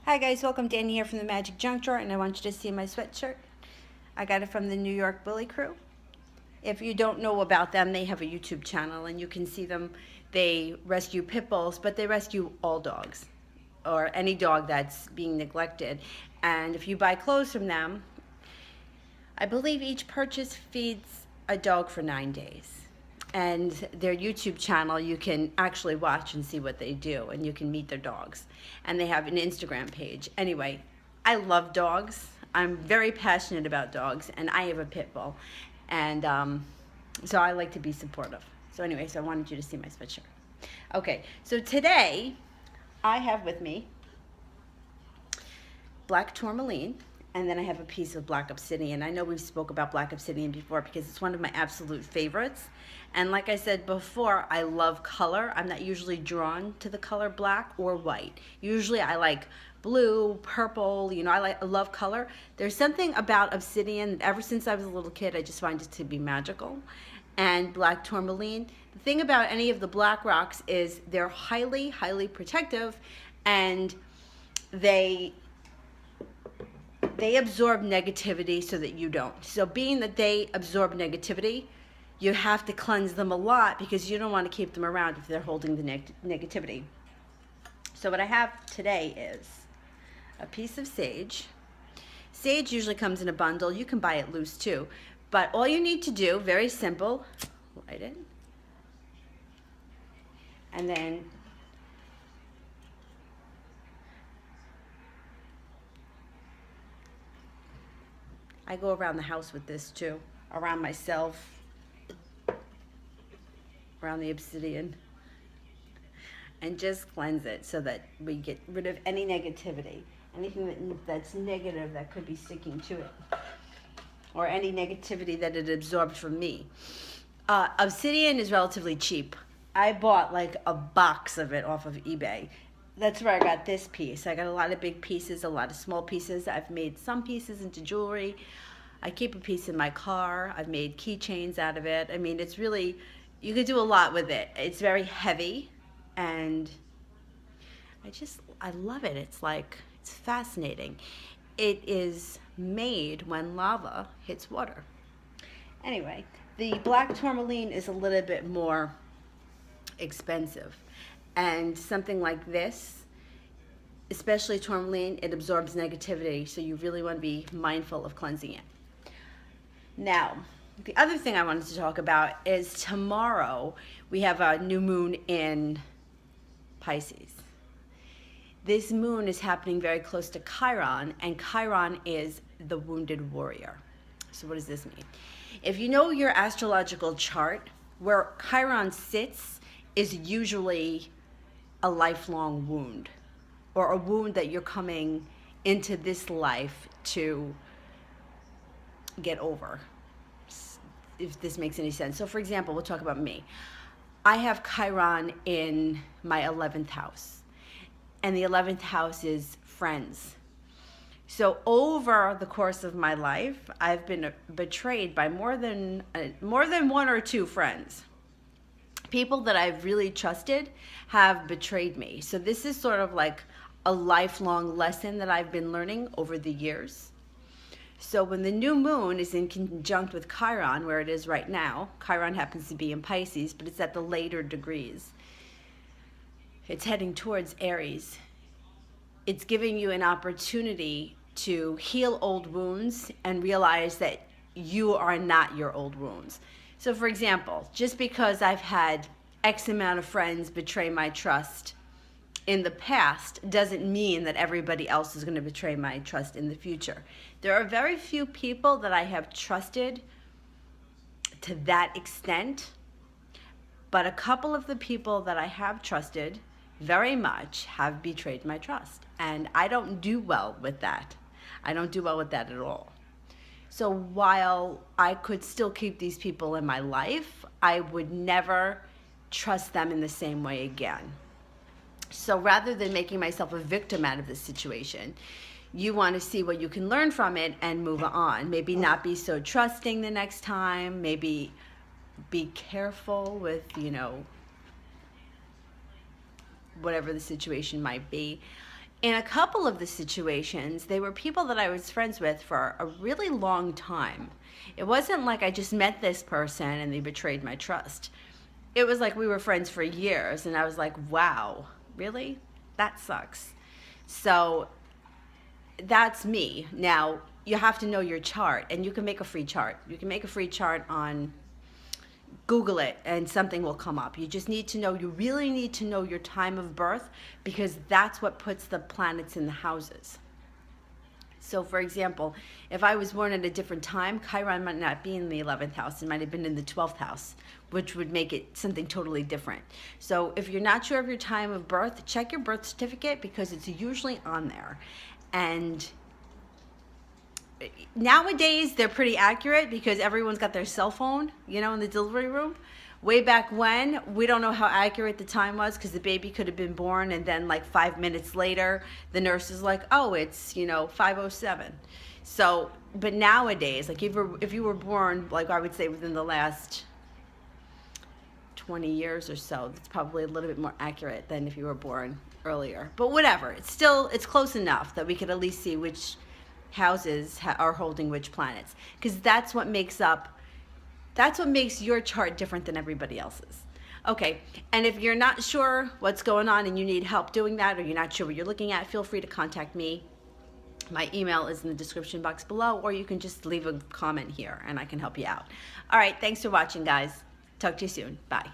Hi guys, welcome. Danny here from the Magic Junk Drawer, and I want you to see my sweatshirt. I got it from the New York Bully Crew. If you don't know about them, they have a YouTube channel and you can see them. They rescue pit bulls, but they rescue all dogs or any dog that's being neglected. And if you buy clothes from them, I believe each purchase feeds a dog for 9 days. And their YouTube channel, you can actually watch and see what they do, and you can meet their dogs. And they have an Instagram page. Anyway, I love dogs. I'm very passionate about dogs, and I have a pit bull. And so I like to be supportive. So anyway, so I wanted you to see my sweatshirt. Okay, so today I have with me black tourmaline, and then I have a piece of black obsidian. I know we've spoke about black obsidian before because it's one of my absolute favorites. And like I said before, I love color. I'm not usually drawn to the color black or white. Usually I like blue, purple, I love color. There's something about obsidian that ever since I was a little kid, I just find it to be magical. And black tourmaline, the thing about any of the black rocks is they're highly, highly protective, and they absorb negativity so that you don't. So being that they absorb negativity, you have to cleanse them a lot because you don't want to keep them around if they're holding the negativity. So what I have today is a piece of sage. Sage usually comes in a bundle. You can buy it loose too. But all you need to do, very simple, light it. And then I go around the house with this too, around myself, around the obsidian, and just cleanse it so that we get rid of any negativity, anything that's negative that could be sticking to it, or any negativity that it absorbed from me. Obsidian is relatively cheap. I bought like a box of it off of eBay. That's where I got this piece. I got a lot of big pieces, a lot of small pieces. I've made some pieces into jewelry. I keep a piece in my car. I've made keychains out of it. I mean, it's really, you could do a lot with it. It's very heavy, and I love it. It's fascinating. It is made when lava hits water. Anyway, the black tourmaline is a little bit more expensive. And something like this, especially tourmaline, it absorbs negativity, so you really want to be mindful of cleansing it. Now, the other thing I wanted to talk about is tomorrow we have a new moon in Pisces. This moon is happening very close to Chiron, and Chiron is the wounded warrior. So what does this mean? If you know your astrological chart, where Chiron sits is usually a lifelong wound, or a wound that you're coming into this life to get over, if this makes any sense. So for example, we'll talk about me. I have Chiron in my 11th house, and the 11th house is friends. So over the course of my life, I've been betrayed by more than one or two friends. People that I've really trusted have betrayed me. So this is sort of like a lifelong lesson that I've been learning over the years. So when the new moon is in conjunct with Chiron, where it is right now, Chiron happens to be in Pisces, but it's at the later degrees. It's heading towards Aries. It's giving you an opportunity to heal old wounds and realize that you are not your old wounds. So for example, just because I've had X amount of friends betray my trust in the past doesn't mean that everybody else is going to betray my trust in the future. There are very few people that I have trusted to that extent, but a couple of the people that I have trusted very much have betrayed my trust, and I don't do well with that. I don't do well with that at all. So while I could still keep these people in my life, I would never trust them in the same way again. So rather than making myself a victim out of this situation, you want to see what you can learn from it and move on. Maybe not be so trusting the next time. Maybe be careful with, whatever the situation might be. In a couple of the situations, they were people that I was friends with for a really long time. It wasn't like I just met this person and they betrayed my trust. It was like we were friends for years, and I was like, wow, really? That sucks. So that's me. Now, you have to know your chart, and you can make a free chart. You can make a free chart on Google it, and something will come up. You just need to know, you really need to know your time of birth, because that's what puts the planets in the houses. So for example, if I was born at a different time, Chiron might not be in the 11th house. It might have been in the 12th house, which would make it something totally different. So if you're not sure of your time of birth, check your birth certificate, because it's usually on there. And nowadays they're pretty accurate because everyone's got their cell phone, you know, in the delivery room. Way back when, we don't know how accurate the time was, because the baby could have been born and then like 5 minutes later the nurse is like, oh, it's, you know, 5:07. So but nowadays, like if you were born, like I would say within the last 20 years or so, it's probably a little bit more accurate than if you were born earlier. But whatever, it's close enough that we could at least see which houses are holding which planets, because that's what makes your chart different than everybody else's. Okay, and if you're not sure what's going on and you need help doing that, or you're not sure what you're looking at, feel free to contact me. My email is in the description box below, or you can just leave a comment here and I can help you out. All right, thanks for watching, guys. Talk to you soon. Bye.